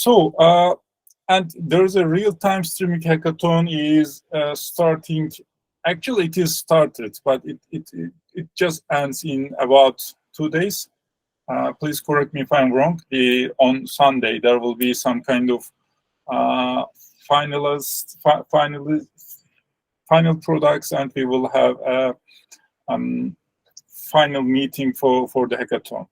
So, and there's a real-time streaming hackathon is starting. Actually, it is started, but it just ends in about 2 days. Please correct me if I'm wrong. On Sunday there will be some kind of final products, and we will have a final meeting for the hackathon.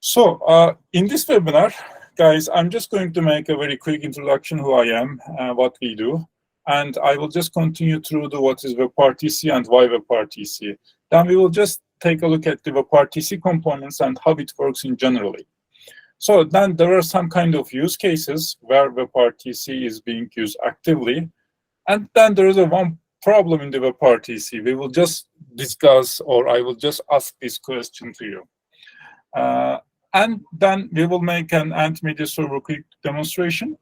So in this webinar, guys, I'm just going to make a very quick introduction who I am, what we do, and I will just continue through what is WebRTC and why WebRTC. Then we will just take a look at the WebRTC components and how it works in generally. So then there are some kind of use cases where WebRTC is being used actively, and then there is one problem in the WebRTC. We will just discuss, or I will just ask this question to you. And then we will make an Ant Media Server quick demonstration.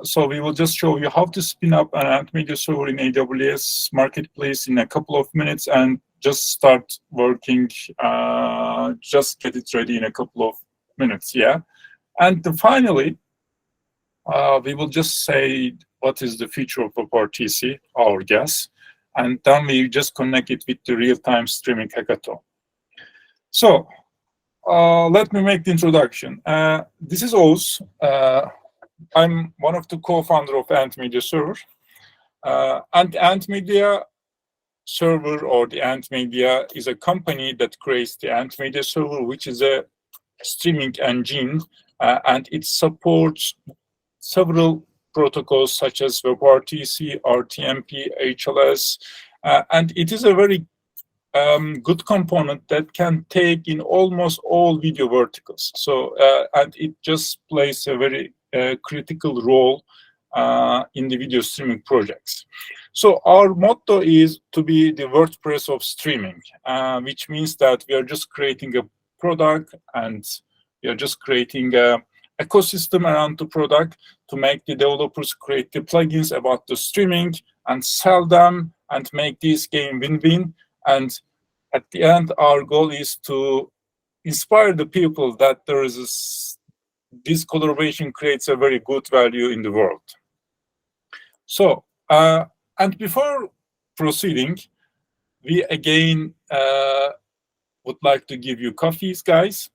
So we will just show you how to spin up an Ant Media Server in AWS Marketplace in a couple of minutes and just start working, just get it ready in a couple of minutes, yeah? And finally, we will just say what is the feature of WebRTC, our guess, and then we just connect it with the real-time streaming hackathon. So let me make the introduction. This is Oğuz. I'm one of the co-founder of Ant Media Server. And Ant Media Server, or the Ant Media, is a company that creates the Ant Media Server, which is a streaming engine, and it supports several protocols such as WebRTC, RTMP, HLS, and it is a very good component that can take in almost all video verticals. So, and it just plays a very critical role in the video streaming projects. So our motto is to be the WordPress of streaming, which means that we are just creating a product, and we are just creating an ecosystem around the product to make the developers create the plugins about the streaming and sell them and make this game win-win. And at the end, our goal is to inspire the people that there is this collaboration creates a very good value in the world. So, and before proceeding, we again would like to give you coffees, guys.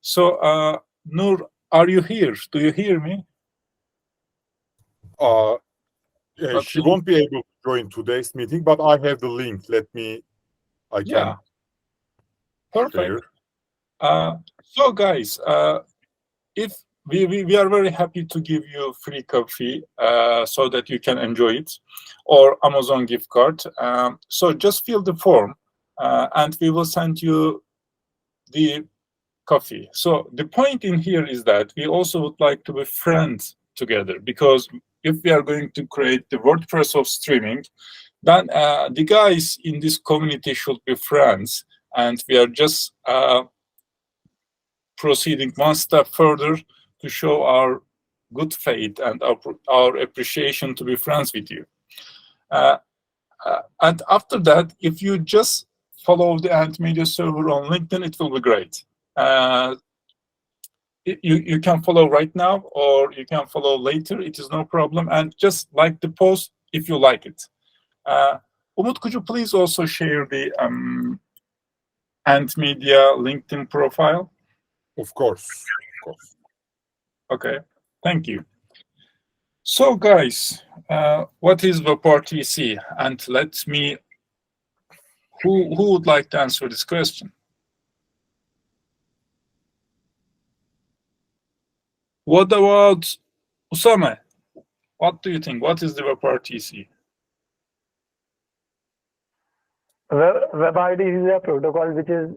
So, Nur, are you here? Do you hear me? Yeah, she won't be able to join today's meeting, but I have the link. I can. Perfect. So, guys, if we are very happy to give you free coffee so that you can enjoy it, or Amazon gift card. So just fill the form and we will send you the coffee. So the point in here is that we also would like to be friends together, because if we are going to create the WordPress of streaming, then the guys in this community should be friends, and we are just proceeding one step further to show our good faith and our appreciation to be friends with you. And after that, if you just follow the Ant Media Server on LinkedIn, it will be great. You can follow right now, or you can follow later. It is no problem. And just like the post if you like it. Umut, could you please also share the Ant Media LinkedIn profile? Of course. Okay, thank you. So, guys, what is WebRTC? And let me. Who would like to answer this question? What about Usame? What do you think? What is the WebRTC? WebRTC is a protocol which is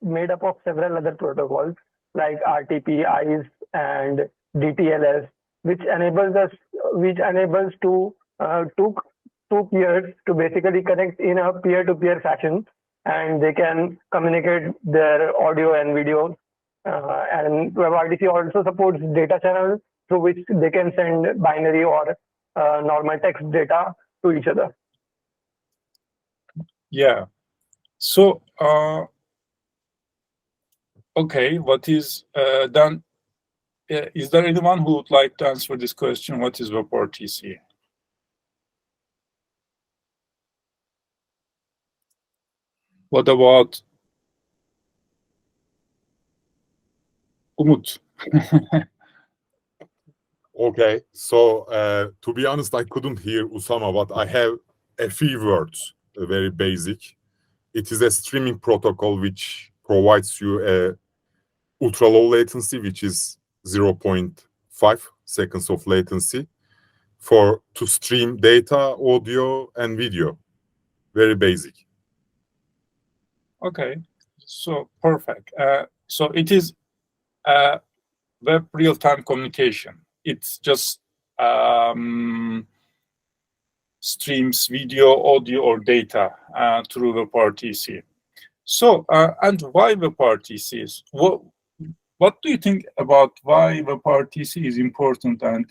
made up of several other protocols like RTP, ICE, and DTLS, which enables two peers to basically connect in a peer-to-peer fashion, and they can communicate their audio and video. And WebRTC also supports data channels through which they can send binary or normal text data to each other. Yeah. So, okay, what is then? is there anyone who would like to answer this question? What is WebRTC? What about Umut? Okay, so to be honest, I couldn't hear Usama, but I have a few words, very basic. It is a streaming protocol which provides you a ultra low latency, which is 0.5 seconds of latency to stream data, audio, and video. Very basic. Okay, so perfect. So it is web real-time communication. It's just streams video, audio, or data through WebRTC. So, and why WebRTC? What do you think about why WebRTC is important and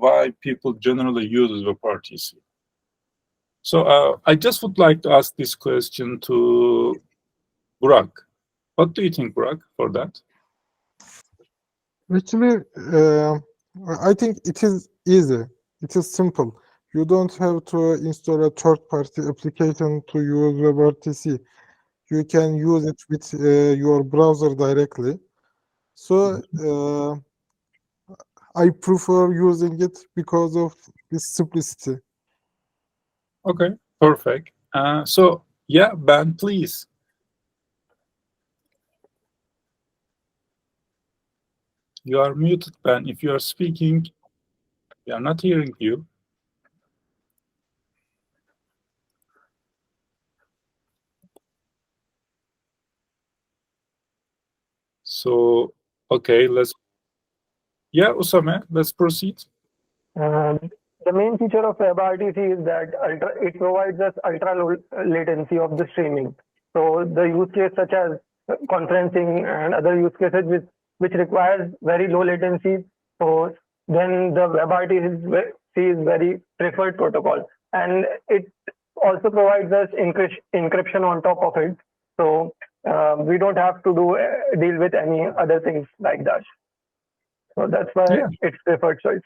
why people generally use WebRTC? So I just would like to ask this question to Burak. What do you think, Burak, for that? Actually, I think it is easy. It is simple. You don't have to install a third-party application to use WebRTC. You can use it with your browser directly. So I prefer using it because of its simplicity. Okay, perfect. So yeah, Ben, please. You are muted, Ben. If you are speaking, we are not hearing you. So, okay, yeah, Usame, let's proceed. The main feature of WebRTC is that it provides us ultra low latency of the streaming. So the use case such as conferencing and other use cases which requires very low latency, so then the WebRTC is very preferred protocol, and it also provides us encryption on top of it. So we don't have to deal with any other things like that. So that's why it's preferred choice.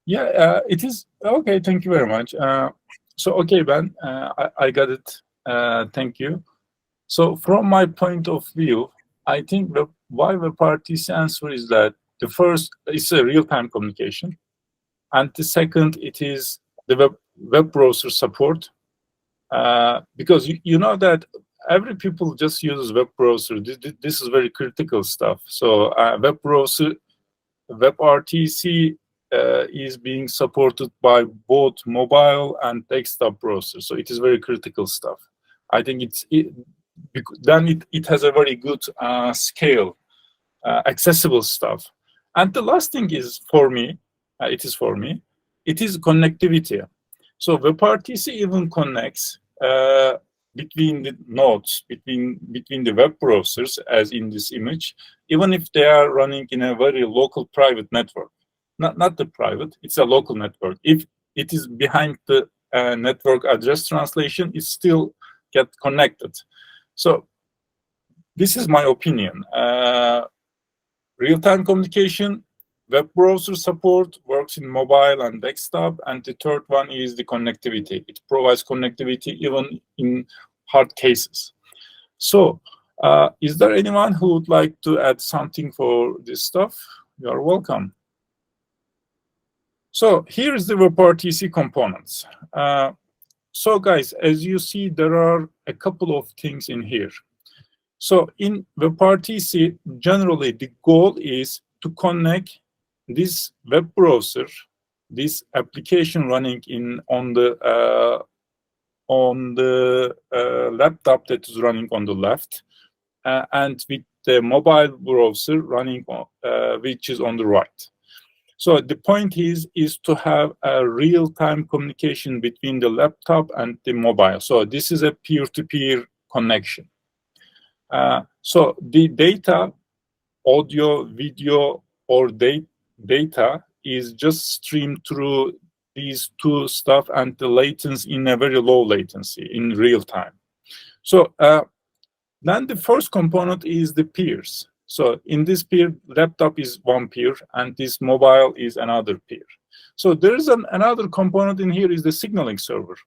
Yeah, it is. Okay, thank you very much. So, okay, Ben, I got it. Thank you. So, from my point of view, I think why WebRTC answer is that the first is a real-time communication, and the second, it is the web browser support. Because you know that every people just uses web browser. This is very critical stuff. So, web browser, WebRTC is being supported by both mobile and desktop browsers, so it is very critical stuff. I think it has a very good scale, accessible stuff. And the last thing is for me, it is connectivity. So WebRTC even connects between the nodes, between the web browsers, as in this image, even if they are running in a very local private network. Not the private, it's a local network. If it is behind the network address translation, it still get connected. So this is my opinion. Real-time communication, web browser support, works in mobile and desktop, and the third one is the connectivity. It provides connectivity even in hard cases. So is there anyone who would like to add something for this stuff? You are welcome. So here is the WebRTC components. So guys, as you see, there are a couple of things in here. So in WebRTC, generally the goal is to connect this web browser, this application running on the laptop that is running on the left, and with the mobile browser running which is on the right. So the point is to have a real-time communication between the laptop and the mobile. So this is a peer-to-peer connection. So the data, audio, video, or data is just streamed through these two stuff, and the latency in a very low latency in real time. So then the first component is the peers. So in this peer, laptop is one peer, and this mobile is another peer. So there is another component in here is the signaling server.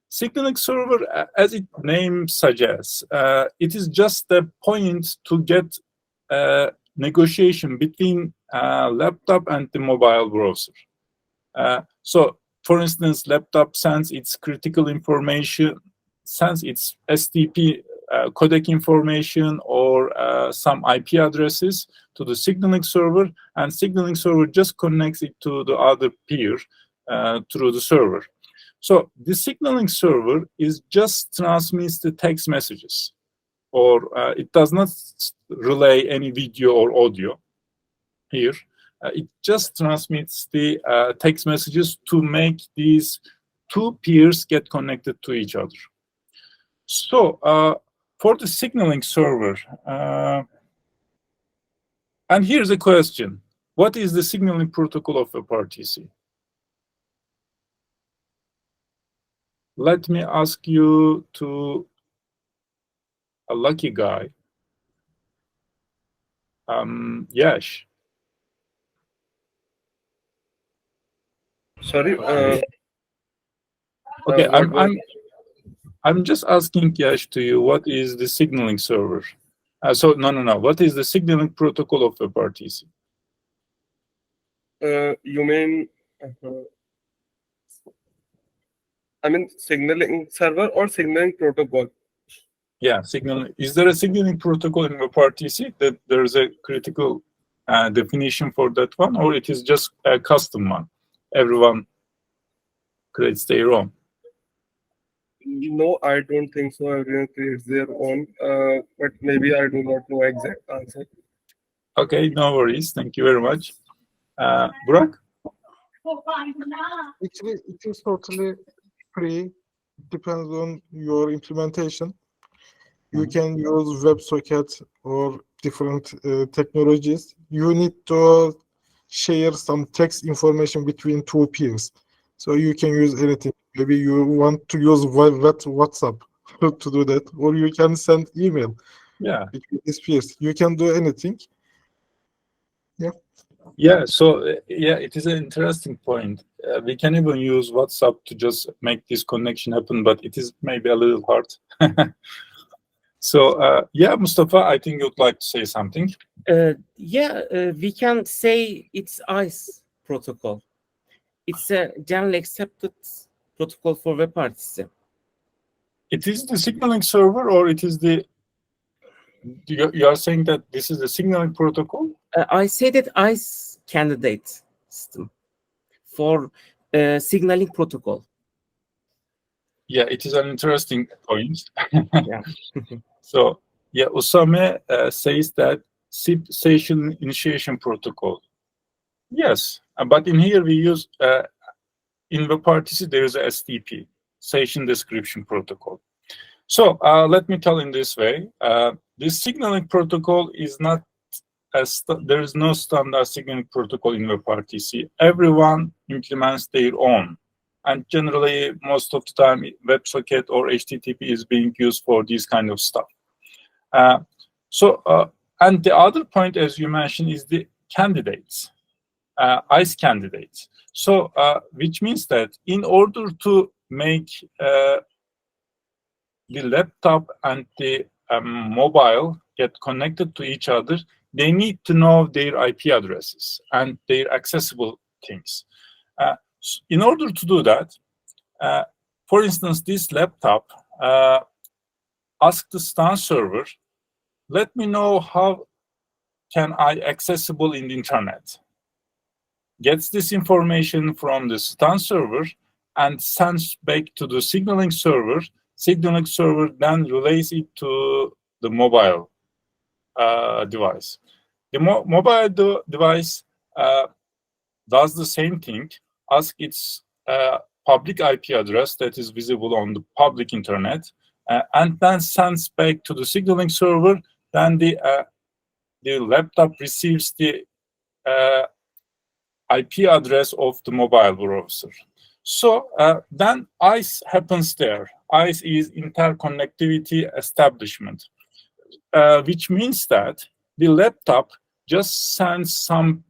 Signaling server, as its name suggests, it is just a point to get negotiation between laptop and the mobile browser. So, for instance, laptop sends its critical information, sends its STP codec information or some IP addresses to the signaling server, and signaling server just connects it to the other peer through the server. So the signaling server is just transmits the text messages, or it does not relay any video or audio here. It just transmits the text messages to make these two peers get connected to each other. So for the signaling server, and here's a question. What is the signaling protocol of WebRTC? Let me ask you to a lucky guy. Yash. Sorry. Okay, what I'm just asking Yash to you, what is the signaling server? No. What is the signaling protocol of WebRTC? you mean? I mean signaling server or signaling protocol? Yeah, signaling. Is there a signaling protocol in WebRTC that there's a critical definition for that one, or it is just a custom one? Everyone creates their own. No, I don't think so. Everyone creates their own, but maybe I do not know exact answer. Okay, no worries. Thank you very much. Burak? Actually, it is totally free. It depends on your implementation. You can use WebSocket or different technologies. You need to share some text information between two peers. So you can use anything. Maybe you want to use WhatsApp to do that, or you can send email between these peers. You can do anything. Yeah, so it is an interesting point. We can even use WhatsApp to just make this connection happen, but it is maybe a little hard. So, Mustafa, I think you'd like to say something. We can say it's ICE protocol. It's a generally accepted protocol for WebRTC. It is the signaling server, or it is the... You are saying that this is the signaling protocol? I say that ICE candidate system for signaling protocol. Yeah, it is an interesting point. Yeah. So, Usame says that SIP session initiation protocol. Yes, but in here we use, in WebRTC, there is a STP, session description protocol. So let me tell in this way, this signaling protocol is not, there is no standard signaling protocol in WebRTC. Everyone implements their own. And generally, most of the time, WebSocket or HTTP is being used for this kind of stuff. And the other point, as you mentioned, is the candidates, ICE candidates. So, which means that in order to make the laptop and the mobile get connected to each other, they need to know their IP addresses and their accessible things. In order to do that, for instance, this laptop asks the STAN server, let me know how can I accessible in the internet. Gets this information from the STAN server and sends back to the signaling server. Signaling server then relays it to the mobile device. The mobile device does the same thing, asks its public IP address that is visible on the public internet, and then sends back to the signaling server. Then the laptop receives the IP address of the mobile browser. So then ICE happens there. ICE is interconnectivity establishment, which means that the laptop just sends some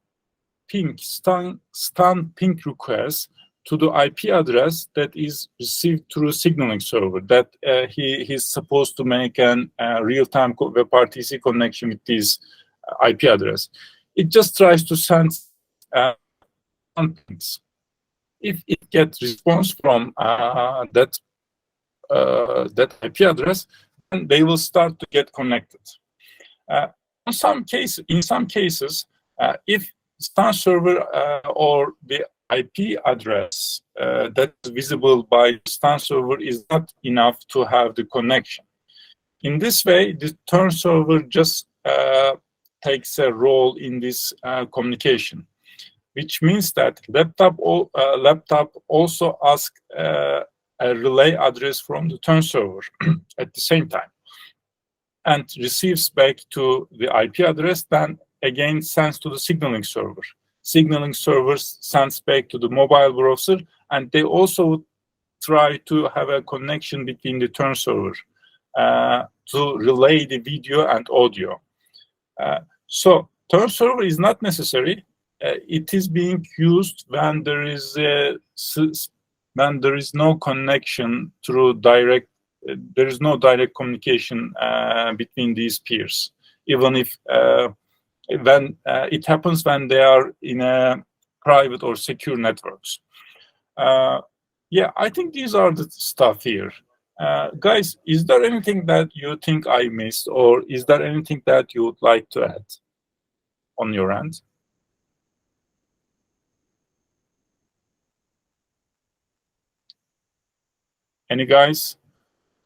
stun ping request to the IP address that is received through signaling server, that he's supposed to make an real-time WebRTC connection with this IP address. It just tries to send pings. If it gets response from that IP address, then they will start to get connected. In some cases, if stun server or the IP address that is visible by the stun server is not enough to have the connection. In this way, the turn server just takes a role in this communication, which means that laptop also asks a relay address from the turn server at the same time, and receives back to the IP address, then again sends to the signaling server. Signaling server sends back to the mobile browser, and they also try to have a connection between the turn server to relay the video and audio. So turn server is not necessary. It is being used when there is no connection through direct. There is no direct communication between these peers, even if when it happens when they are in a private or secure networks. Yeah, I think these are the stuff here. Guys, is there anything that you think I missed, or is there anything that you would like to add on your end? Any guys?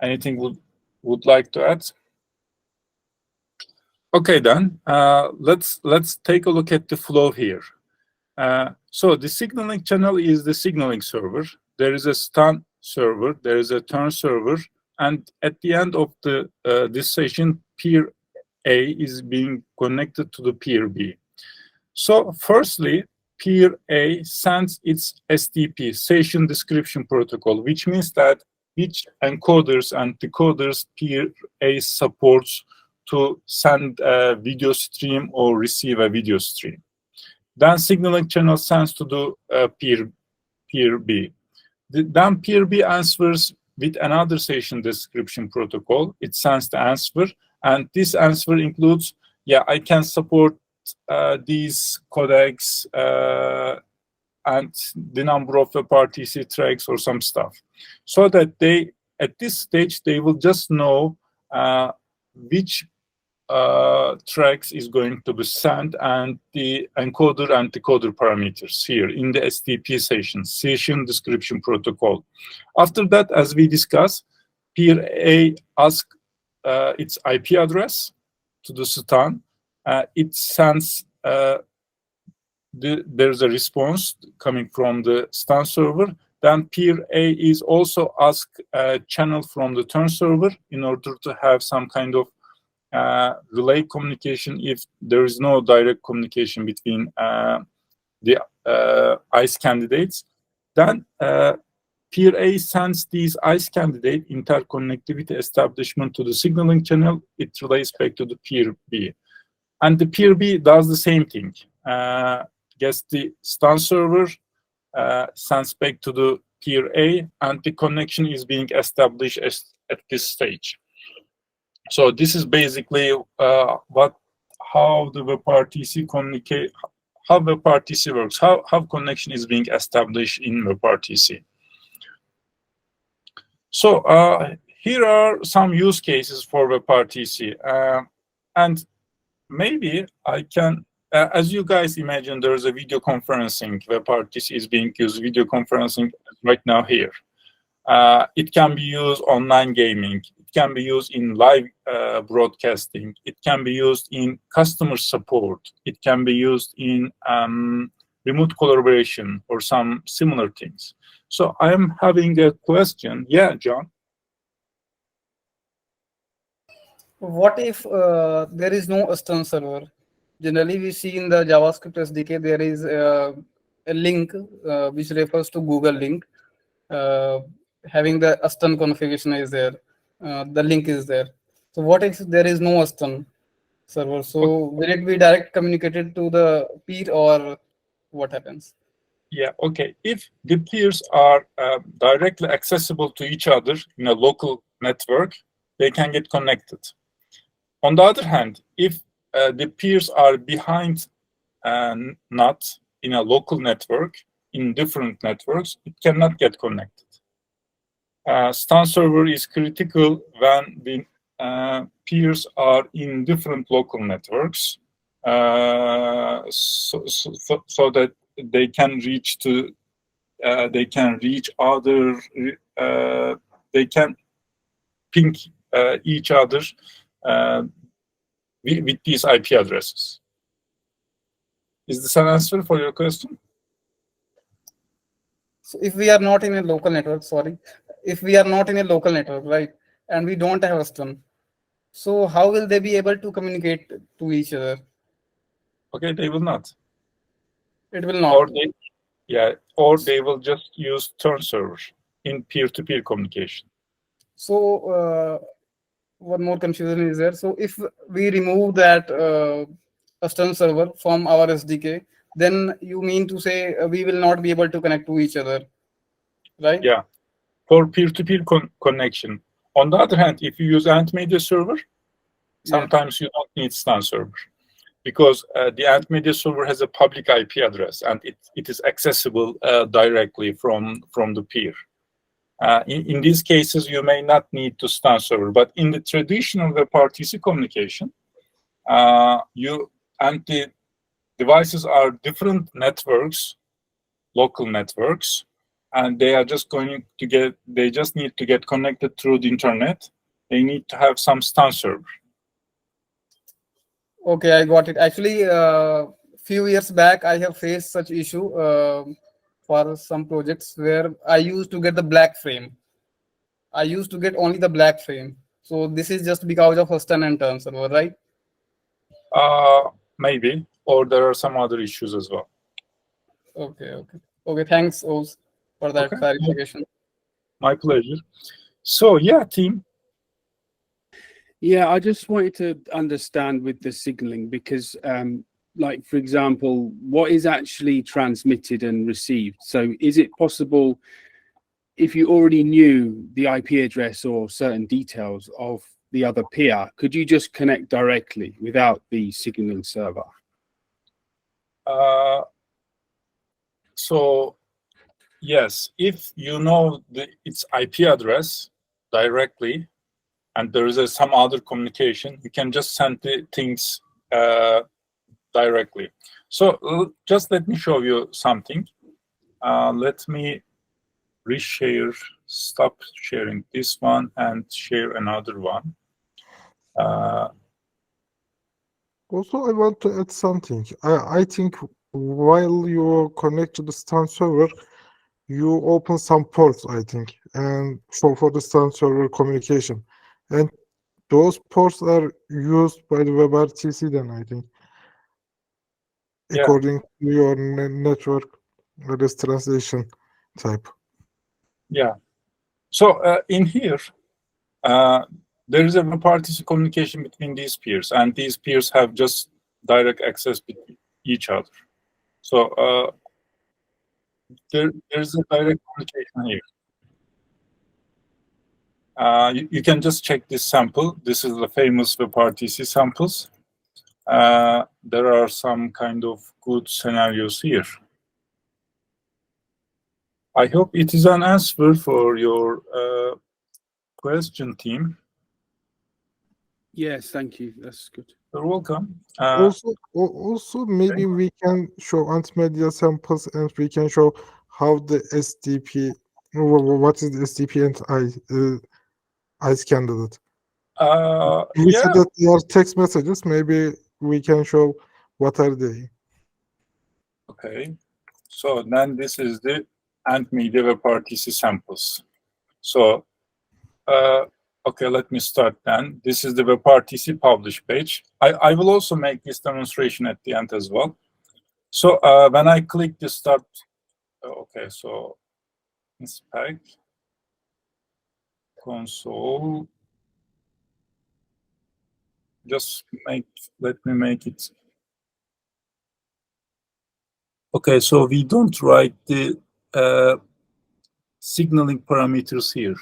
Anything would like to add? Okay, then let's take a look at the flow here. So the signaling channel is the signaling server. There is a stun server, there is a turn server, and at the end of the this session, peer A is being connected to the peer B. So firstly, peer A sends its SDP, session description protocol, which means that which encoders and decoders peer A supports to send a video stream or receive a video stream. Then signaling channel sends to the peer B. Then peer B answers with another session description protocol. It sends the answer, and this answer includes, yeah, I can support these codecs and the number of WebRTC tracks or some stuff, so that they, at this stage, they will just know which tracks is going to be sent and the encoder and decoder parameters here in the SDP session description protocol. After that, as we discussed, peer A asks its IP address to the stun. It sends there's a response coming from the stun server. Then peer A is also asked a channel from the turn server in order to have some kind of relay communication if there is no direct communication between the ICE candidates. Then peer A sends these ICE candidate interconnectivity establishment to the signaling channel. It relays back to the peer B. And the peer B does the same thing. Gets the stun server, sends back to the peer A, and the connection is being established at this stage. So this is basically how the WebRTC communicate, how WebRTC works, how connection is being established in WebRTC. So here are some use cases for WebRTC, and maybe I can. As you guys imagine, there is a video conferencing. WebRTC is being used video conferencing right now here. It can be used online gaming. It can be used in live broadcasting. It can be used in customer support. It can be used in remote collaboration or some similar things. So I am having a question. Yeah, John? What if there is no stun server? Generally, we see in the JavaScript SDK, there is a link which refers to Google link. Having the stun configuration is there. The link is there. So what if there is no stun? server. So will it be direct communicated to the peer or what happens? Yeah, okay. If the peers are directly accessible to each other in a local network, they can get connected. On the other hand, if the peers are behind not in a local network, in different networks, it cannot get connected. Stan server is critical when the peers are in different local networks, so that they can reach to they can reach other they can ping each other with these IP addresses. Is this an answer for your question? So if we are not in a local network, if we are not in a local network, right, and we don't have a STUN, so how will they be able to communicate to each other? Okay, they will not. It will not. Or they will just use turn server in peer-to-peer communication. So one more confusion is there. So if we remove that STUN server from our SDK, then you mean to say we will not be able to connect to each other, right? Yeah, for peer-to-peer connection. On the other hand, if you use Ant Media server, sometimes you don't need Stan server, because the Ant Media server has a public IP address and it is accessible directly from the peer. In these cases, you may not need to Stan server, but in the traditional WebRTC communication, the devices are different networks, local networks, and they are just they just need to get connected through the internet. They need to have some Stan server. Okay, I got it. Actually, few years back, I have faced such issue for some projects where I used to get the black frame. I used to get only the black frame. So this is just because of a stun and turn server, right? Maybe, or there are some other issues as well. Okay. Thanks, Oz, for that clarification. My pleasure. So yeah, team. Yeah, I just wanted to understand with the signaling because, like, for example, what is actually transmitted and received? So is it possible, if you already knew the IP address or certain details of the other peer, could you just connect directly without the signaling server? So yes, if you know its IP address directly, and there is some other communication, you can just send the things directly. So just let me show you something. Let me stop sharing this one and share another one. Also, I want to add something. I think while you connect to the Stan server, you open some ports, I think, and for the Stan server communication. And those ports are used by the WebRTC then, I think, according to your network address translation type. Yeah. So in here, there is a WebRTC communication between these peers, and these peers have just direct access between each other. So there's a direct communication here. You can just check this sample. This is the famous WebRTC samples. There are some kind of good scenarios here. I hope it is an answer for your question, team. Yes, thank you. That's good. You're welcome. Also, maybe we can show Ant-Media samples and we can show how the SDP, what is the SDP and ICE candidate. We said that they are text messages. Maybe we can show what are they. Okay. So then this is the Ant-Media WebRTC samples. So, okay, let me start then. This is the WebRTC publish page. I will also make this demonstration at the end as well. So when I click the start, okay, so inspect, console, let me make it. Okay, so we don't write the signaling parameters here.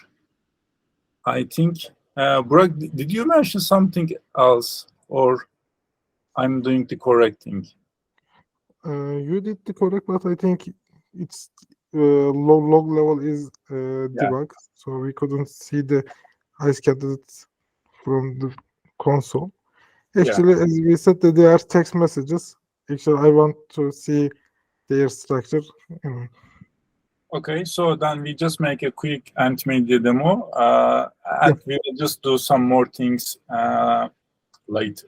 I think, Burak, did you mention something else, or I'm doing the correct thing? You did the correct, but I think it's log level is debugged, so we couldn't see the ICE candidates from the console. Actually, as we said, that they are text messages. Actually, I want to see their structure. Okay, so then we just make a quick Antmedia demo, and we will just do some more things later.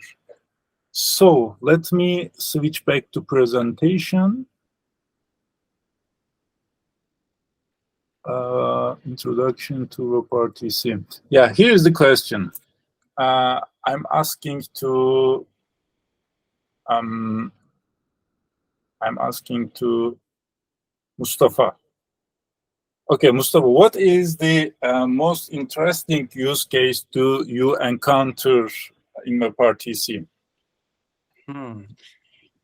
So let me switch back to presentation. Introduction to WebRTC. Yeah, here's the question. I'm asking to Mustafa. Okay, Mustafa, what is the most interesting use case do you encounter in WebRTC?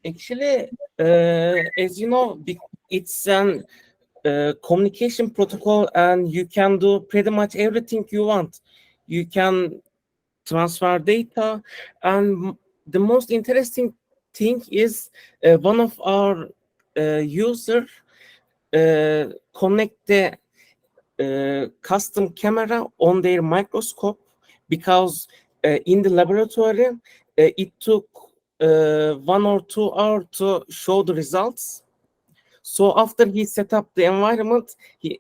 Actually, as you know, it's an communication protocol, and you can do pretty much everything you want. You can transfer data, and the most interesting thing is one of our user connect the custom camera on their microscope, because in the laboratory it took 1 or 2 hours to show the results. So after he set up the environment, he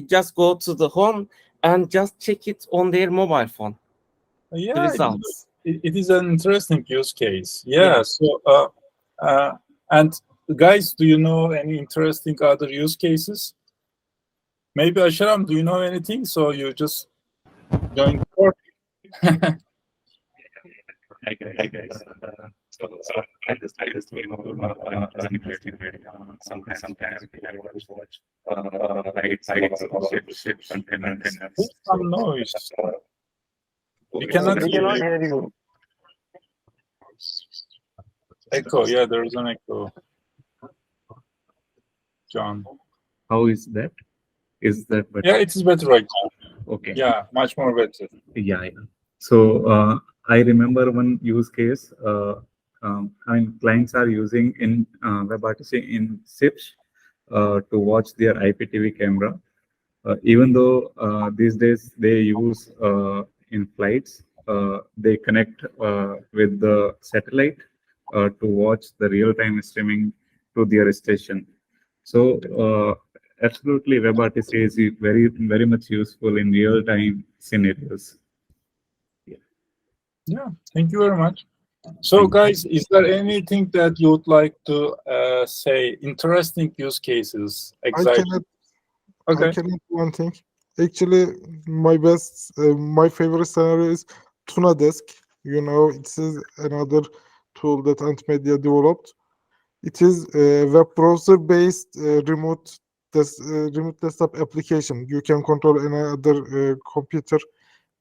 just go to the home and just check it on their mobile phone. Yeah, the results. It is an interesting use case. Yeah. So, and guys, do you know any interesting other use cases? Maybe Asharam, do you know anything? So you just join the court. Hi guys. So I just sometimes I watch ships and containers. There's some noise. We cannot hear you. Echo. Yeah, there is an echo. John. How is that? Is that better? Yeah, it is better right now. Okay. Yeah, much more better. Yeah. So I remember one use case. Clients are using in WebRTC in SIPs to watch their IPTV camera. Even though these days they use in flights, they connect with the satellite to watch the real-time streaming to their station. So absolutely, WebRTC is very much useful in real-time scenarios. Yeah, thank you very much. So, guys, is there anything that you would like to say? Interesting use cases. Exciting. I can add one thing. Actually, my favorite scenario is Tuna Desk. You know, it is another tool that Antmedia developed. It is a web browser-based remote desktop application. You can control another computer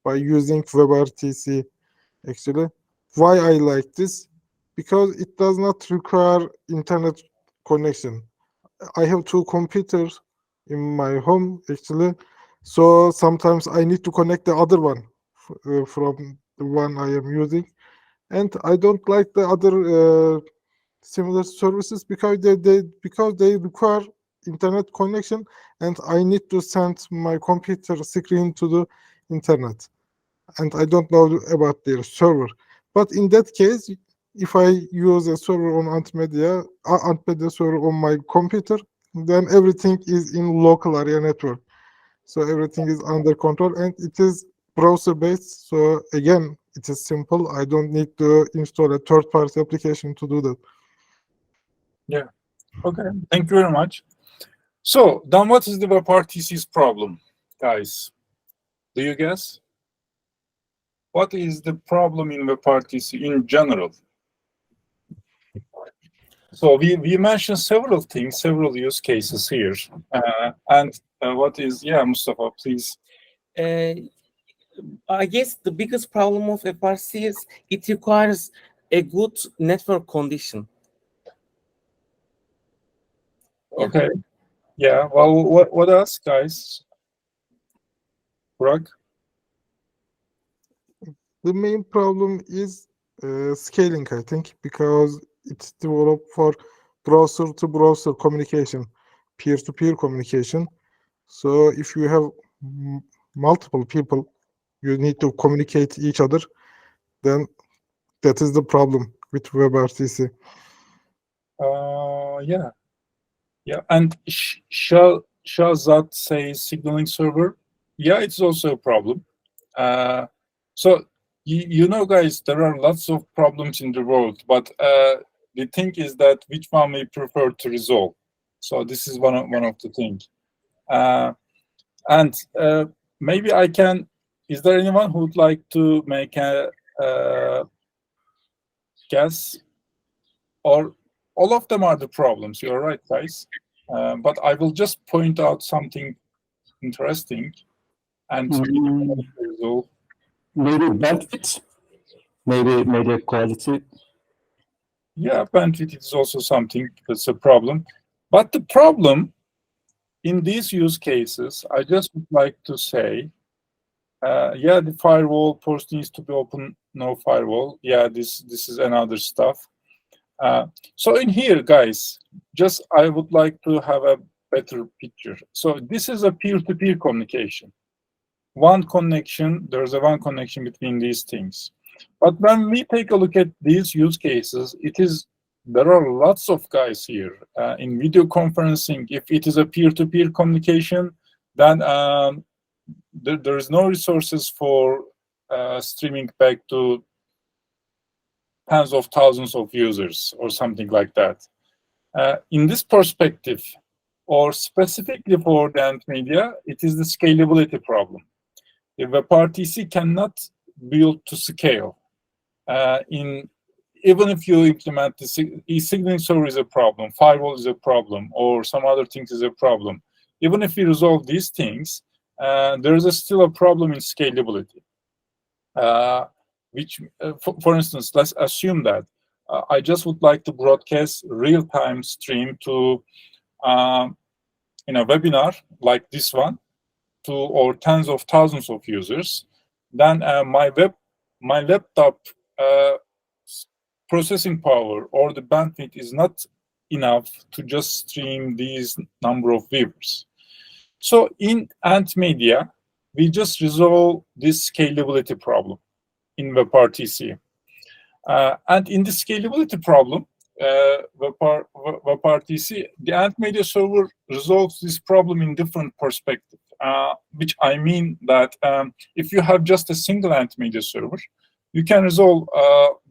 by using WebRTC. Actually, why I like this? Because it does not require internet connection. I have 2 computers in my home actually, so sometimes I need to connect the other one from the one I am using, and I don't like the other similar services because they require internet connection, and I need to send my computer screen to the internet, and I don't know about their server. But in that case, if I use a server on Antmedia server on my computer, then everything is in local area network. So everything is under control, and it is browser based. So again, it is simple. I don't need to install a third-party application to do that. Yeah. Okay. Thank you very much. So, then what is the WebRTC's problem, guys? Do you guess? What is the problem in WebRTC in general? So we mentioned several things, several use cases here. And what is, yeah, Mustafa, please. I guess the biggest problem of FRC is it requires a good network condition. Yeah. Okay. Yeah. Well, what else, guys? Burak? The main problem is scaling, I think, because it's developed for browser-to-browser communication, peer-to-peer communication. So if you have multiple people, you need to communicate each other, then that is the problem with WebRTC. Yeah. Yeah. And Shahzad says signaling server. Yeah, it's also a problem. So you know, guys, there are lots of problems in the world, but the thing is that which one we prefer to resolve. So this is one of the things. And maybe I can. Is there anyone who would like to make a guess? Or all of them are the problems. You're right, guys. But I will just point out something interesting and resolve. Maybe bandwidth, maybe quality. Yeah, bandwidth is also something that's a problem. But the problem in these use cases, I just would like to say, yeah, the firewall post needs to be open, no firewall. Yeah, this is another stuff. So in here, guys, just I would like to have a better picture. So this is a peer-to-peer communication. One connection, there's a one connection between these things. But when we take a look at these use cases, there are lots of guys here. In video conferencing, if it is a peer-to-peer communication, then there is no resources for streaming back to tens of thousands of users or something like that. In this perspective, or specifically for the end media, it is the scalability problem. The WebRTC cannot build to scale. Even if you implement the signaling server is a problem, firewall is a problem, or some other things is a problem. Even if we resolve these things, there is still a problem in scalability. Which, for instance, let's assume that I just would like to broadcast real-time stream to in a webinar like this one to or tens of thousands of users. Then my laptop processing power or the bandwidth is not enough to just stream these number of viewers. So in Ant Media, we just resolve this scalability problem in WebRTC. And in the scalability problem, WebRTC, the Ant Media server resolves this problem in different perspective, which I mean that if you have just a single Ant Media server, you can resolve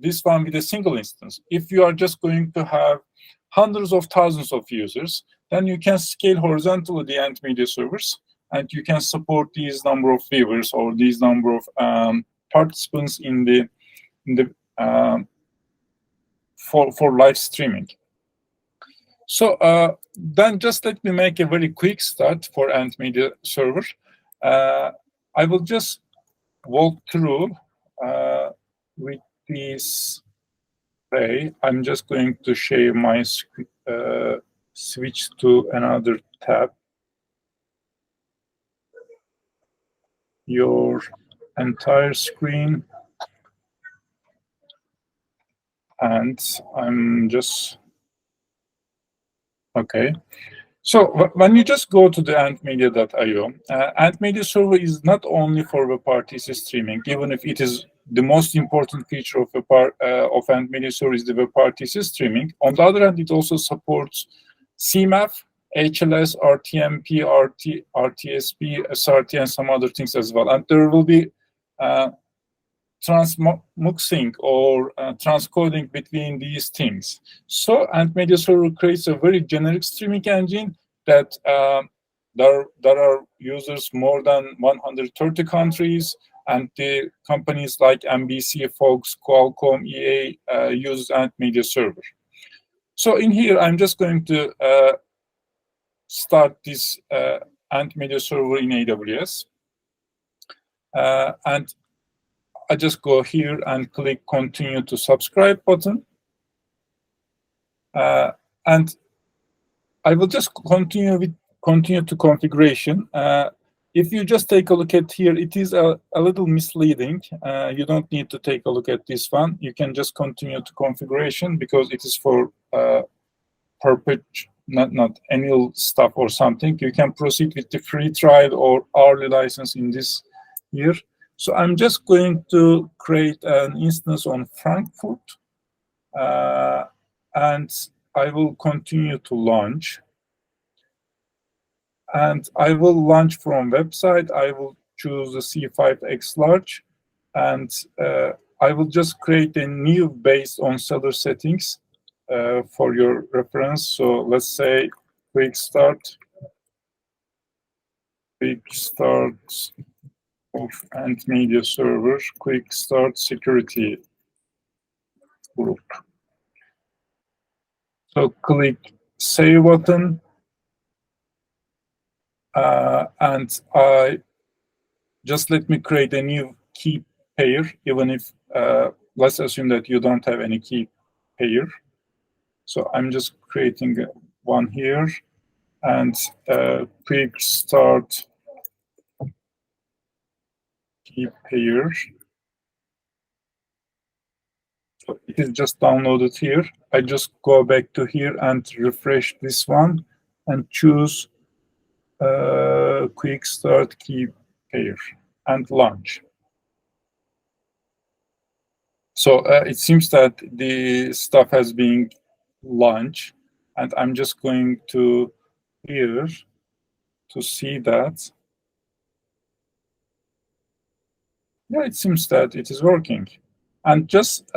this one with a single instance. If you are just going to have hundreds of thousands of users, then you can scale horizontally the Ant Media servers, and you can support these number of viewers or these number of participants in the for live streaming. So then just let me make a very quick start for Ant Media server. I will just walk through with this way. I'm just going to share my switch to another tab. Your entire screen. And I'm just, okay. So when you just go to the antmedia.io, Ant Media server is not only for WebRTC streaming, even if it is the most important feature of Ant Media server is the WebRTC streaming. On the other hand, it also supports CMAF, HLS, RTMP, RTSP, SRT, and some other things as well. And there will be transmuxing or transcoding between these things. So Ant Media server creates a very generic streaming engine that there are users more than 130 countries, and the companies like NBC, Fox, Qualcomm, EA use Ant Media server. So in here, I'm just going to start this Ant Media server in AWS. And I just go here and click continue to subscribe button. And I will just continue to configuration. If you just take a look at here, it is a little misleading. You don't need to take a look at this one. You can just continue to configuration because it is for not annual stuff or something. You can proceed with the free trial or hourly license in this year. So I'm just going to create an instance on Frankfurt, and I will continue to launch. And I will launch from website. I will choose the C5X large, and I will just create a new based on seller settings for your reference. So let's say quick start of and media server, quick start security group. So click save button, and I just let me create a new key pair, even if let's assume that you don't have any key pair. So I'm just creating one here, and quick start key pair. So it is just downloaded here. I just go back to here and refresh this one and choose quick start key pair and launch. So it seems that the stuff has been launched, and I'm just going to here to see that. Yeah, it seems that it is working. And just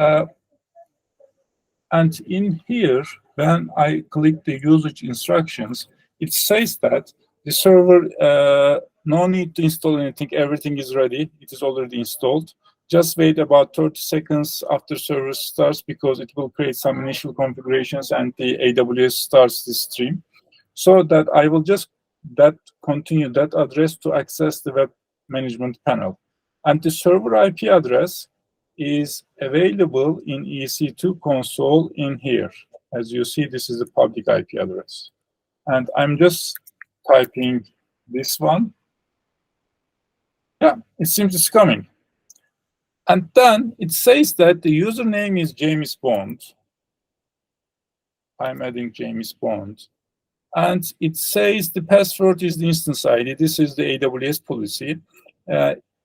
and in here, when I click the usage instructions, it says that the server, no need to install anything, everything is ready, it is already installed. Just wait about 30 seconds after service starts, because it will create some initial configurations and the AWS starts the stream. So that I will just continue that address to access the web management panel. And the server IP address is available in EC2 console in here. As you see, this is the public IP address. And I'm just typing this one. Yeah, it seems it's coming. And then it says that the username is James Bond. I'm adding James Bond. And it says the password is the instance ID. This is the AWS policy.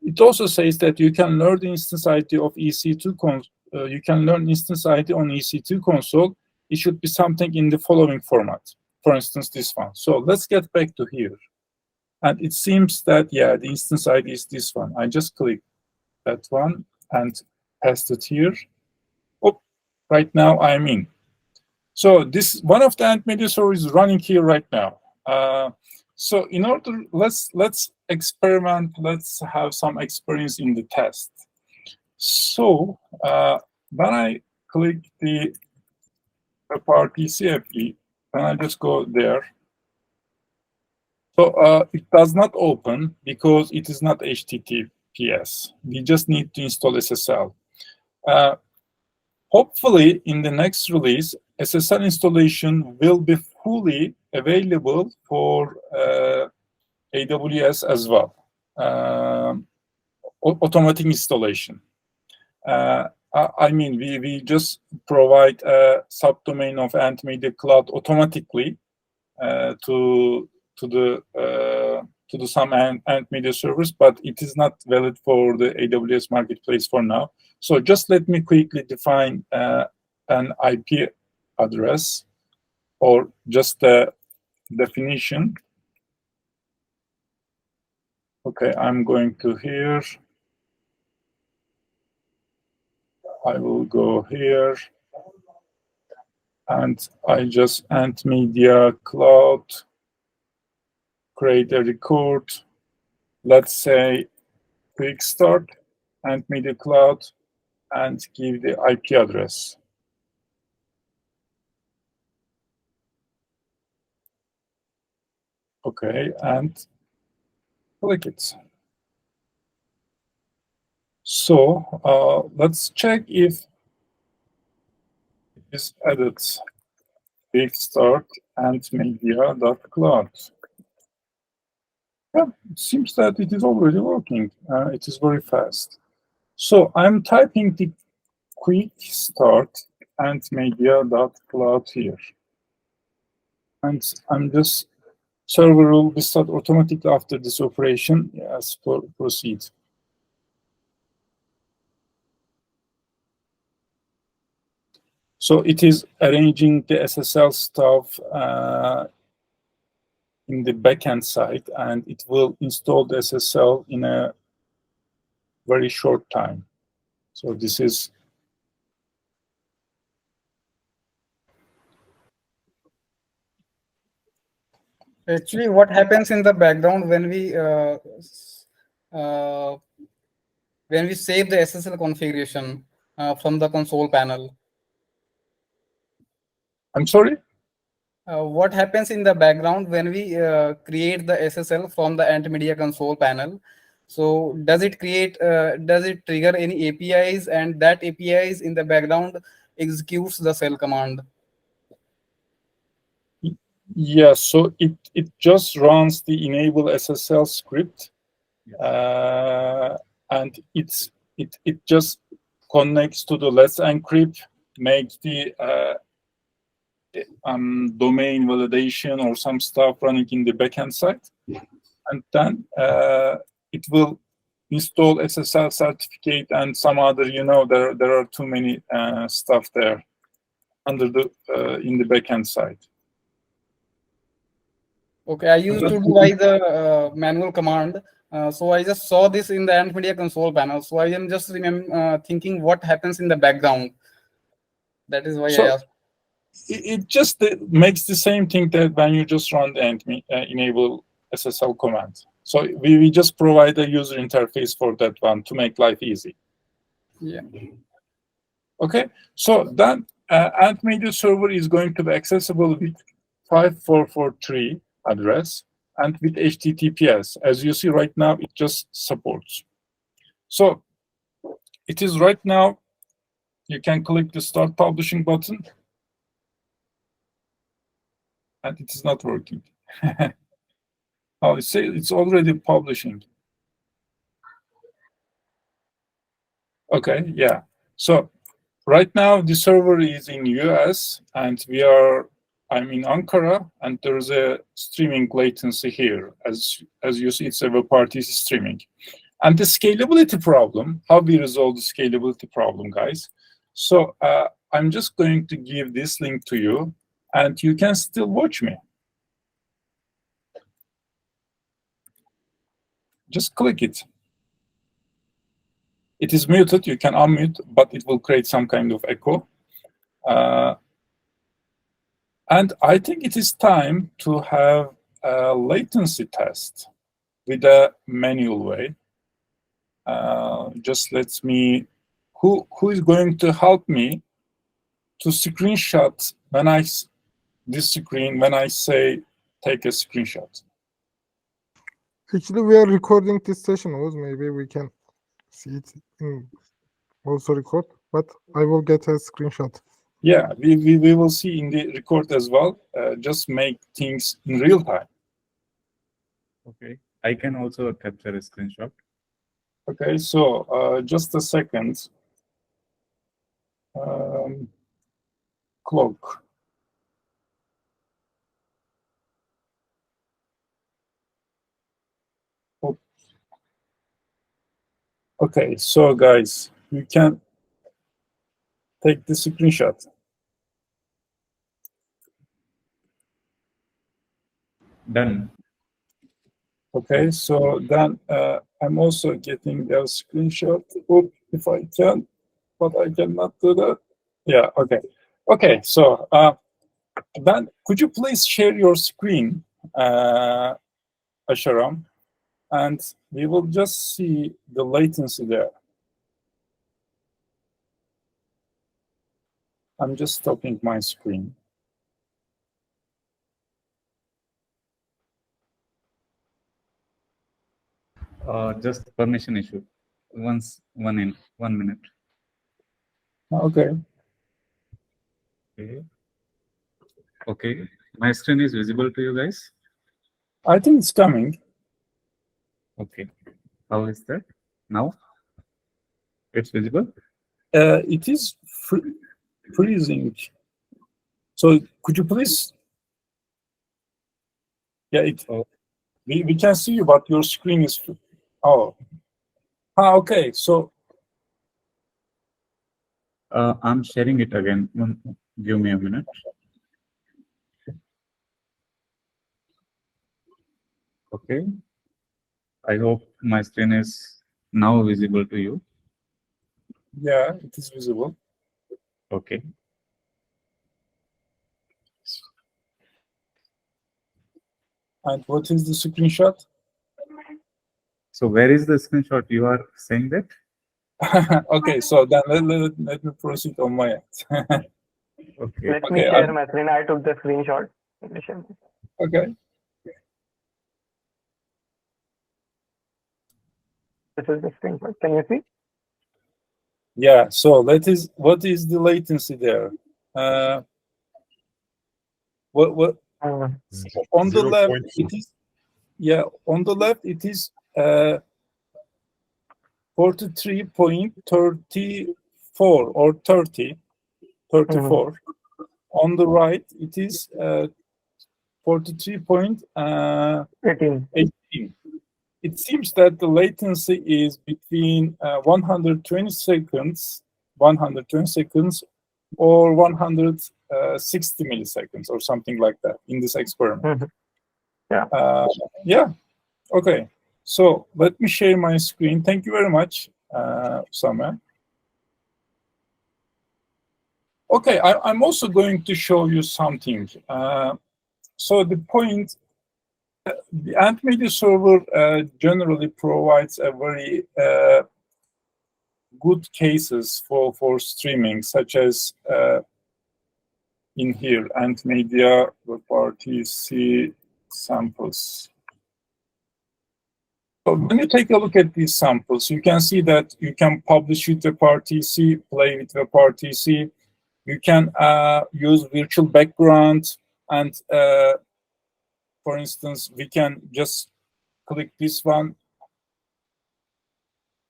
It also says that you can learn the instance ID of EC2 you can learn instance ID on EC2 console. It should be something in the following format. For instance, this one. So let's get back to here. And it seems that, yeah, the instance ID is this one. I just click that one and paste it here. Oh, right now I'm in. So this one of the Ant Media servers is running here right now. So in order, let's experiment. Let's have some experience in the test. So when I click the WebRTC API, and I just go there. So it does not open because it is not HTTPS. We just need to install SSL. Hopefully, in the next release, SSL installation will be fully available for AWS as well. Automatic installation. I mean, we just provide a subdomain of Ant Media Cloud automatically to some Ant Media servers, but it is not valid for the AWS marketplace for now. So just let me quickly define an IP address, or just a definition. Okay, I'm going to here. I will go here, and I just Ant Media Cloud, create a record. Let's say quick start Ant Media Cloud, and give the IP address. Okay, and click it. So let's check if is added quick start and media.cloud. Yeah, it seems that it is already working. It is very fast. So I'm typing the quick start and media.cloud here. And I'm just server will be start automatically after this operation. Yes, proceed. So it is arranging the SSL stuff in the backend side, and it will install the SSL in a very short time. So this is Actually, what happens in the background when we save the SSL configuration from the console panel? I'm sorry? What happens in the background when we create the SSL from the Ant Media console panel? So does it trigger any APIs, and that APIs in the background executes the shell command? Yeah, so it just runs the enable SSL script, and it just connects to the let's encrypt, make the domain validation or some stuff running in the backend side, and then it will install SSL certificate and some other, there are too many stuff there under the in the backend side. Okay, I used to do by the manual command. So I just saw this in the Ant Media console panel. So I am just thinking what happens in the background. That is why I asked. It just makes the same thing that when you just run the enable SSL command. So we just provide a user interface for that one to make life easy. Yeah. Okay, so then Ant Media server is going to be accessible with 5443 address and with HTTPS. As you see right now, it just supports. So it is right now, you can click the start publishing button, and it is not working. Oh, it's already publishing. Okay, yeah. So right now the server is in US, and I'm in Ankara, and there's a streaming latency here. As you see, it's a WebRTC streaming. And the scalability problem, how we resolve the scalability problem, guys. So I'm just going to give this link to you, and you can still watch me. Just click it. It is muted, you can unmute, but it will create some kind of echo. And I think it is time to have a latency test with a manual way. Just let me, who is going to help me to screenshot this screen when I say take a screenshot? Actually, we are recording this session, Oz. Maybe we can see it in also record, but I will get a screenshot. Yeah, we will see in the record as well. Just make things in real time. Okay, I can also capture a screenshot. Okay, so just a second. Cloak. Okay, so guys, you can take the screenshot. Done. Okay, so then I'm also getting a screenshot. If I can, but I cannot do that. Yeah, okay. Okay, so then could you please share your screen, Asharam, and we will just see the latency there. I'm just stopping my screen. Just permission issue. one minute. Okay. Okay. Okay. My screen is visible to you guys? I think it's coming. Okay. How is that now? It's visible? It is freezing. So could you please? Yeah, Oh. we can see you, but your screen is. Oh. Okay. So. I'm sharing it again. Give me a minute. Okay. I hope my screen is now visible to you. Yeah, it is visible. Okay. And what is the screenshot? So where is the screenshot? You are saying that? Okay, so then let me proceed on my end. Okay. Let me Okay, share my screen. I took the screenshot. Okay. This is the screenshot. Can you see? Yeah. So what is the latency there? What on the left 0.2. it is, yeah, on the left it is 43.34 or 34. On the right it is 43.18. It seems that the latency is between 120 seconds or 160 milliseconds or something like that in this experiment. Yeah. Yeah. Okay. So let me share my screen. Thank you very much, Usama. Okay, I'm also going to show you something. So the point, the Ant Media Server generally provides a very good cases for streaming, such as in here, Ant Media WebRTC samples. So when you take a look at these samples, you can see that you can publish with WebRTC, play with WebRTC. You can use virtual background, and for instance, we can just click this one,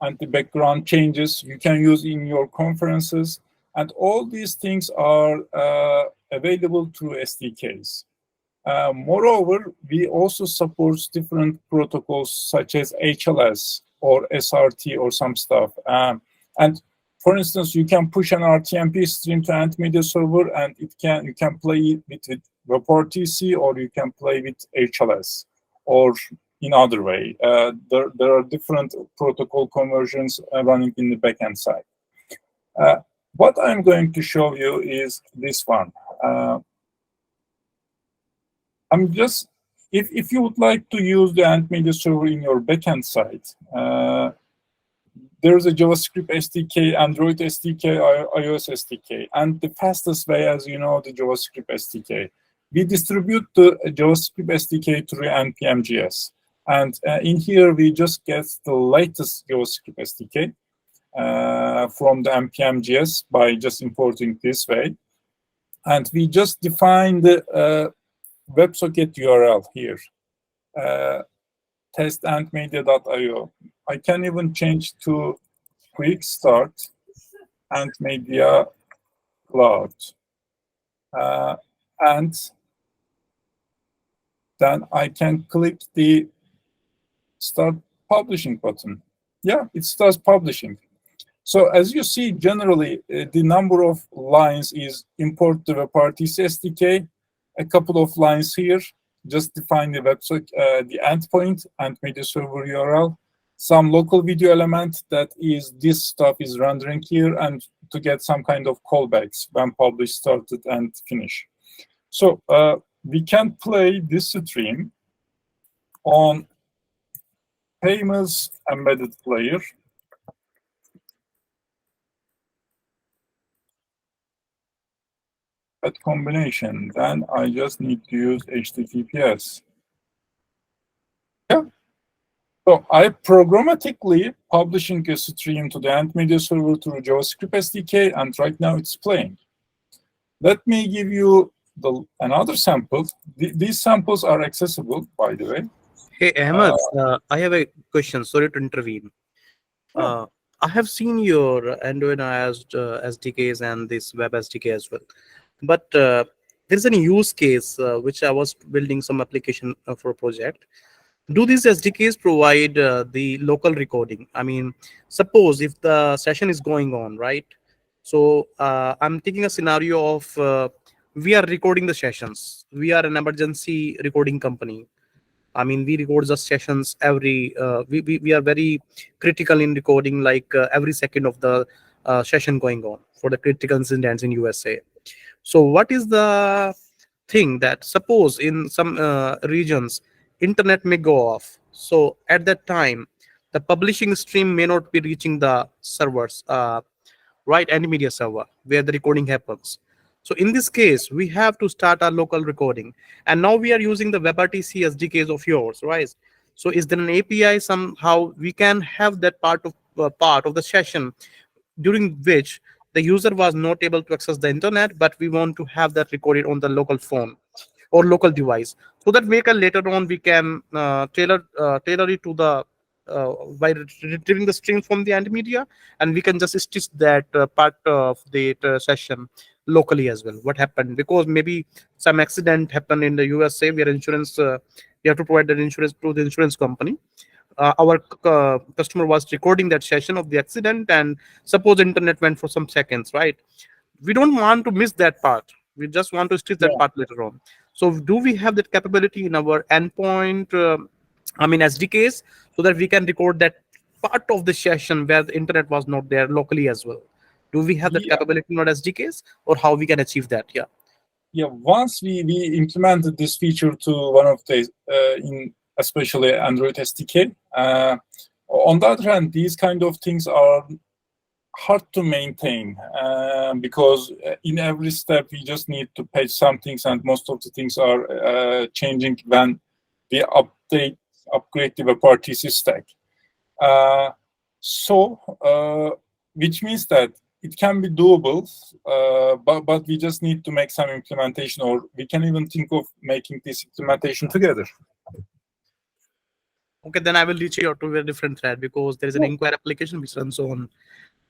and the background changes. You can use in your conferences, and all these things are available through SDKs. Moreover, we also support different protocols such as HLS or SRT or some stuff. And for instance, you can push an RTMP stream to Ant Media Server, and you can play with WebRTC, or you can play with HLS, or in other way. There are different protocol conversions running in the backend side. What I'm going to show you is this one. I'm just, if you would like to use the Ant Media Server in your backend side, there's a JavaScript SDK, Android SDK, iOS SDK, and the fastest way, as you know, the JavaScript SDK. We distribute the JavaScript SDK through npm.js, and in here we just get the latest JavaScript SDK from the npm.js by just importing this way, and we just define the WebSocket URL here, testantmedia.io. I can even change to quick start Ant Media Cloud. And then I can click the start publishing button. Yeah, it starts publishing. So as you see, generally, the number of lines is import the WebRTC SDK, a couple of lines here, just define the website, the endpoint, and media server URL, some local video element that is this stuff is rendering here, and to get some kind of callbacks when publish, started, and finish. So we can play this stream on famous embedded player. That combination, then I just need to use HTTPS. Yeah. So I programmatically publishing a stream to the end media server through JavaScript SDK, and right now it's playing. Let me give you another sample. These samples are accessible, by the way. Hey Ahmed, I have a question. Sorry to intervene. I have seen your Android SDKs and this web SDK as well, but there's a use case which I was building some application for a project. Do these SDKs provide the local recording? I mean, suppose if the session is going on, right? So I'm taking a scenario of we are recording the sessions. We are an emergency recording company. I mean, we record the sessions every, we are very critical in recording like every second of the session going on for the critical incidents in USA. So what is the thing that suppose in some regions, internet may go off. So at that time, the publishing stream may not be reaching the servers, right, and media server where the recording happens. So in this case, we have to start our local recording. And now we are using the WebRTC SDKs of yours, right? So is there an API somehow we can have that part of the session during which the user was not able to access the internet, but we want to have that recorded on the local phone or local device, so that later on we can tailor it to the by retrieving the stream from the end media, and we can just stitch that part of the session locally as well. What happened, because maybe some accident happened in the USA where insurance we have to provide that insurance to the insurance company. Our customer was recording that session of the accident, and suppose internet went for some seconds, right? We don't want to miss that part. We just want to stitch that part later on. So do we have that capability in our endpoint, SDKs, so that we can record that part of the session where the internet was not there locally as well? Do we have that capability in our SDKs, or how we can achieve that? Yeah, once we implemented this feature to one of the, especially Android SDK. On the other hand, these kind of things are hard to maintain because in every step we just need to patch some things, and most of the things are changing when we upgrade the WebRTC stack. Which means that it can be doable, but we just need to make some implementation, or we can even think of making this implementation together. Okay, then I will reach out to a different thread, because there is an Inquire application which runs on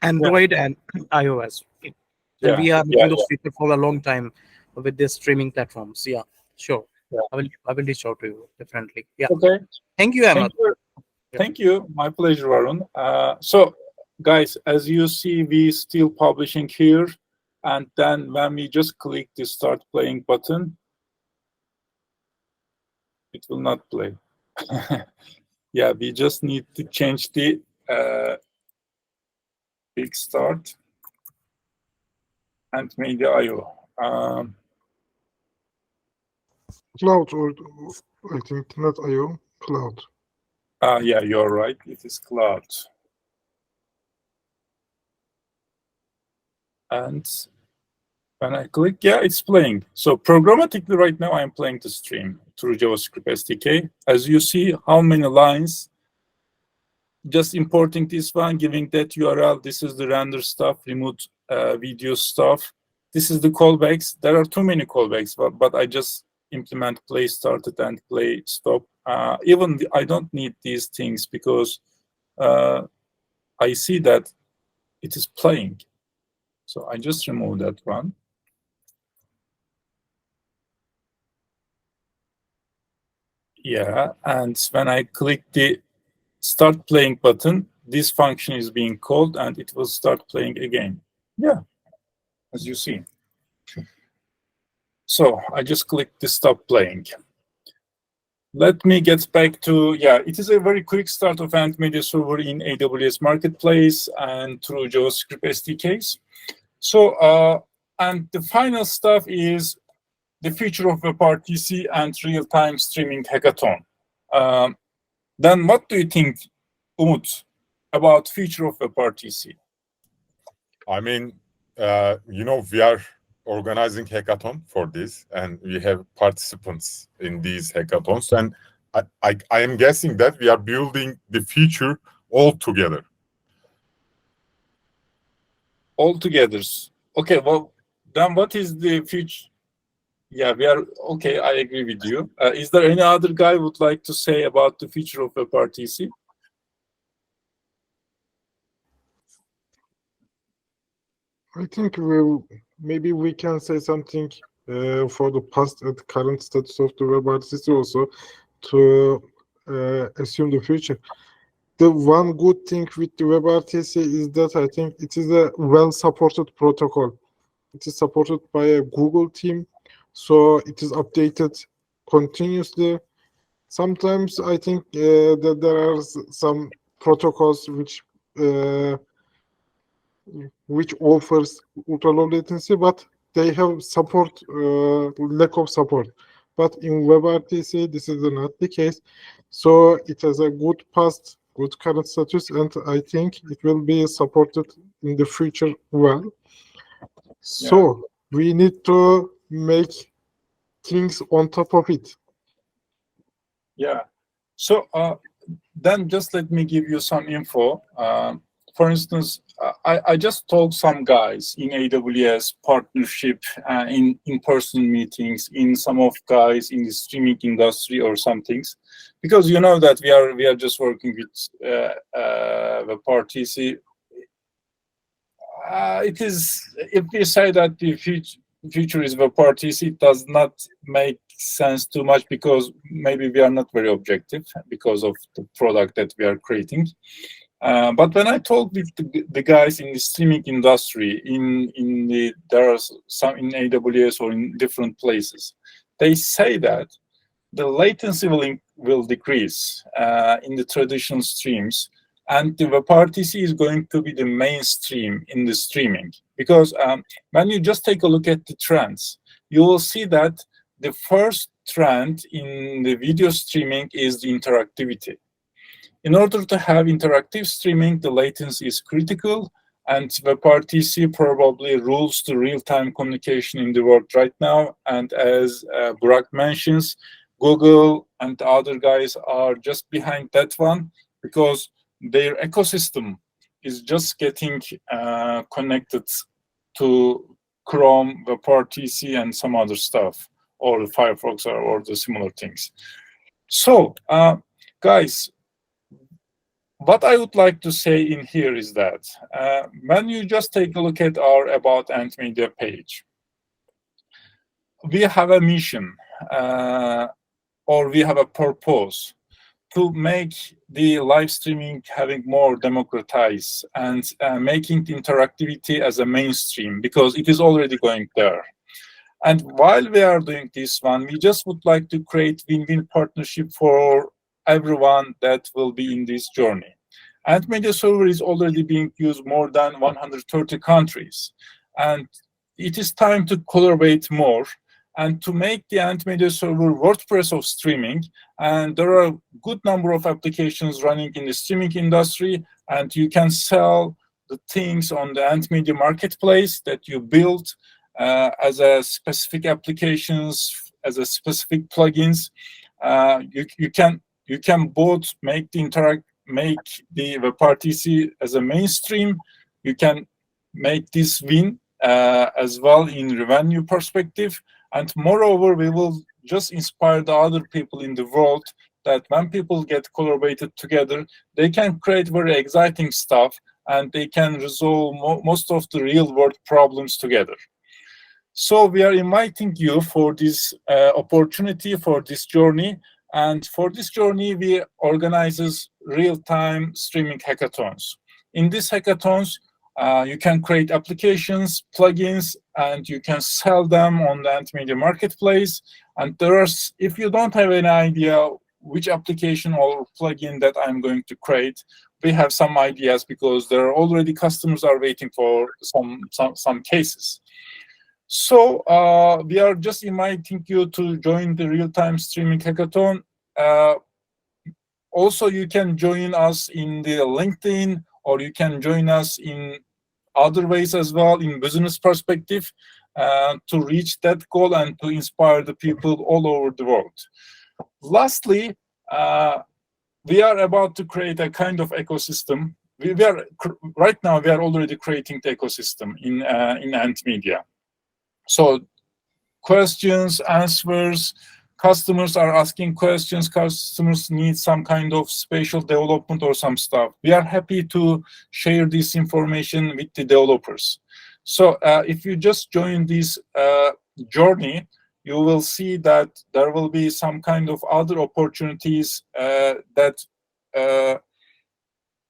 Android and iOS. And we are making those features for a long time with these streaming platforms. Yeah, sure. I will reach out to you differently. Yeah. Okay. Thank you, Ahmed. Thank you. My pleasure, Varun. So, guys, as you see, we still publishing here, and then when we just click the Start Playing button, it will not play. Yeah, we just need to change the Quick Start and Media IO. Cloud, or I think not IO, cloud. Yeah, you're right. It is cloud. And when I click, yeah, it's playing. So programmatically right now, I'm playing the stream through JavaScript SDK. As you see, how many lines, just importing this one, giving that URL. This is the render stuff, remove video stuff. This is the callbacks. There are too many callbacks, but I just implement play started and play stop. Even I don't need these things, because I see that it is playing. So I just remove that one. Yeah, and when I click the Start Playing button, this function is being called and it will start playing again. Yeah, as you see. So I just click the Stop Playing. Let me get back to, yeah, it is a very quick start of Ant Media Server in AWS Marketplace and through JavaScript SDKs. So, and the final stuff is the feature of WebRTC and real-time streaming hackathon. Then what do you think, Umut, about feature of WebRTC? I mean, we are organizing hackathon for this, and we have participants in these hackathons. And I am guessing that we are building the future all together. All together. Okay, well, then what is the future? Yeah, we are, okay, I agree with you. Is there any other guy would like to say about the future of WebRTC? I think maybe we can say something for the past and current status of the WebRTC also to assume the future. The one good thing with the WebRTC is that I think it is a well-supported protocol. It is supported by a Google team, so it is updated continuously. Sometimes I think that there are some protocols which offers ultra low latency, but they have support, lack of support. But in WebRTC, this is not the case. So it has a good past, good current status, and I think it will be supported in the future well. So we need to make things on top of it. Yeah. So then just let me give you some info. For instance, I just told some guys in AWS partnership, in in-person meetings, in some of guys in the streaming industry or some things, because you know that we are just working with WebRTC. It is, if we say that the future is WebRTC, it does not make sense too much because maybe we are not very objective because of the product that we are creating. But when I talk with the guys in the streaming industry, there are some in AWS or in different places, they say that the latency will decrease in the traditional streams, and the WebRTC is going to be the mainstream in the streaming. Because when you just take a look at the trends, you will see that the first trend in the video streaming is the interactivity. In order to have interactive streaming, the latency is critical, and WebRTC probably rules the real-time communication in the world right now. And as Burak mentions, Google and the other guys are just behind that one because their ecosystem is just getting connected to Chrome, WebRTC, and some other stuff, or Firefox, or the similar things. So, guys, what I would like to say in here is that when you just take a look at our About Ant Media page, we have a mission or we have a purpose to make the live streaming having more democratized and making the interactivity as a mainstream, because it is already going there. And while we are doing this one, we just would like to create win-win partnership for everyone that will be in this journey. Ant Media Server is already being used more than 130 countries. And it is time to collaborate more and to make the Ant Media Server WordPress of streaming. And there are a good number of applications running in the streaming industry, and you can sell the things on the Ant Media marketplace that you build as a specific applications, as a specific plugins. You can both make the WebRTC as a mainstream. You can make this win as well in revenue perspective. And moreover, we will just inspire the other people in the world that when people get collaborated together, they can create very exciting stuff and they can resolve most of the real world problems together. So we are inviting you for this opportunity, for this journey. And for this journey, we organize real-time streaming hackathons. In these hackathons, you can create applications, plugins, and you can sell them on the Ant Media marketplace. And if you don't have any idea which application or plugin that I'm going to create, we have some ideas because there are already customers are waiting for some cases. So we are just inviting you to join the real-time streaming hackathon. Also, you can join us in the LinkedIn, or you can join us in other ways as well in business perspective to reach that goal and to inspire the people all over the world. Lastly, we are about to create a kind of ecosystem. Right now we are already creating the ecosystem in Ant Media. So questions, answers, customers are asking questions, customers need some kind of spatial development or some stuff. We are happy to share this information with the developers. So if you just join this journey, you will see that there will be some kind of other opportunities that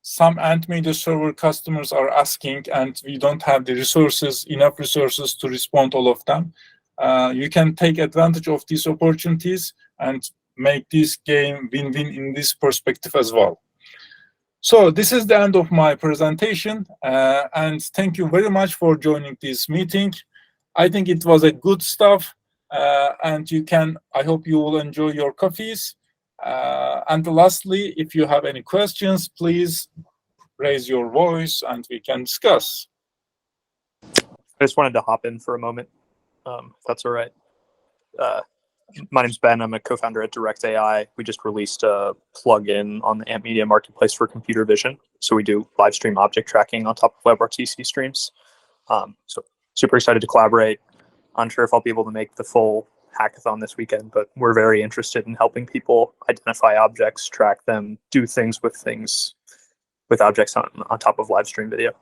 some Ant Media server customers are asking, and we don't have the enough resources to respond all of them. You can take advantage of these opportunities and make this game win-win in this perspective as well. So this is the end of my presentation, and thank you very much for joining this meeting. I think it was a good stuff, and I hope you will enjoy your coffees. And lastly, if you have any questions, please raise your voice and we can discuss. I just wanted to hop in for a moment, if that's all right. My name's Ben. I'm a co-founder at Direct AI. We just released a plugin on the Ant Media marketplace for computer vision. So we do live stream object tracking on top of WebRTC streams. So super excited to collaborate. Unsure if I'll be able to make the full hackathon this weekend, but we're very interested in helping people identify objects, track them, do things with objects on top of live stream video.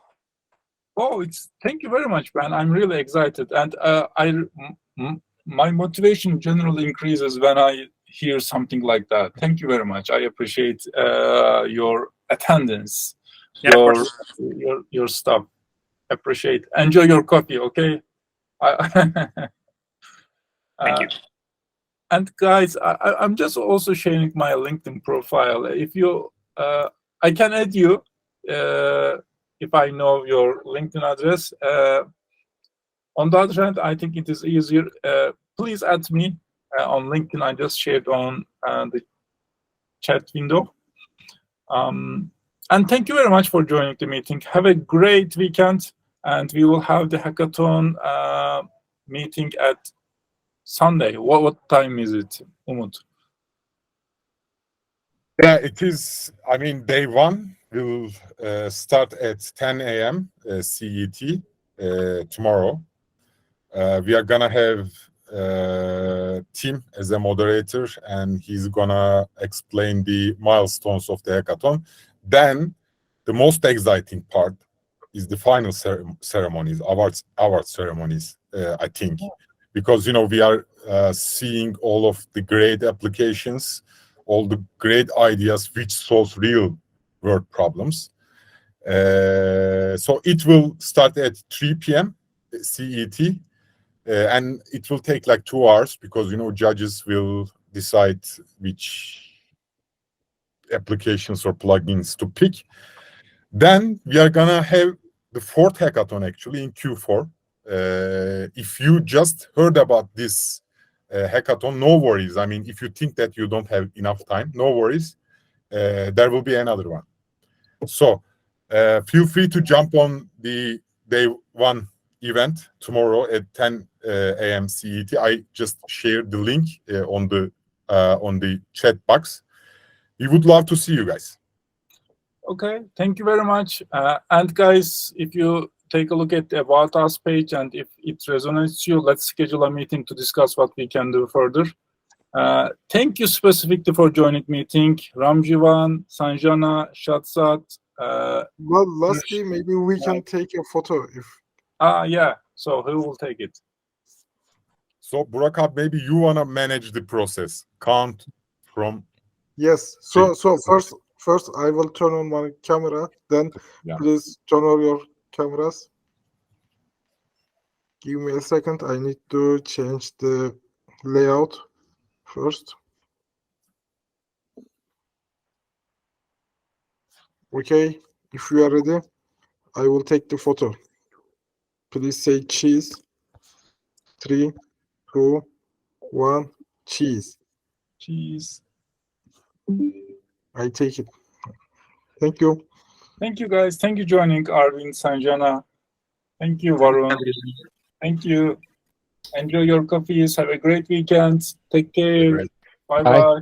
Oh, thank you very much, Ben. I'm really excited, and my motivation generally increases when I hear something like that. Thank you very much. I appreciate your attendance, Yeah, your stuff. Appreciate. Enjoy your coffee, okay? Thank you. And guys, I'm just also sharing my LinkedIn profile. If you, I can add you if I know your LinkedIn address. On the other hand, I think it is easier. Please add me on LinkedIn. I just shared on the chat window. And thank you very much for joining the meeting. Have a great weekend, and we will have the hackathon meeting at Sunday. What time is it, Umut? Yeah, it is. I mean, day one will start at 10 a.m. CET tomorrow. We are gonna have Tim as a moderator, and he's gonna explain the milestones of the hackathon. Then the most exciting part is the final ceremonies, award ceremonies, I think, because we are seeing all of the great applications, all the great ideas which solve real world problems. So it will start at 3 p.m. CET. And it will take like 2 hours because judges will decide which applications or plugins to pick. Then we are gonna have the fourth hackathon actually in Q4. If you just heard about this hackathon, no worries. I mean, if you think that you don't have enough time, no worries. There will be another one. So feel free to jump on the day one event tomorrow at 10 a.m. CET. I just shared the link on the chat box. We would love to see you guys. Okay, thank you very much. And guys, if you take a look at the About Us page, and if it resonates you, let's schedule a meeting to discuss what we can do further. Thank you specifically for joining meeting, Ramjivan, Sanjana, Shatsat. Well, lastly, maybe we can take a photo if. Yeah. So who will take it? So Burak, maybe you wanna manage the process. Count from. Yes. So first I will turn on my camera. Then please turn on your cameras. Give me a second. I need to change the layout first. Okay. If you are ready, I will take the photo. Please say cheese. 3, 2, 1, cheese. Cheese. I take it. Thank you. Thank you, guys. Thank you joining, Arvind, Sanjana. Thank you, Varun. Thank you. Enjoy your coffees. Have a great weekend. Take care. Bye-bye.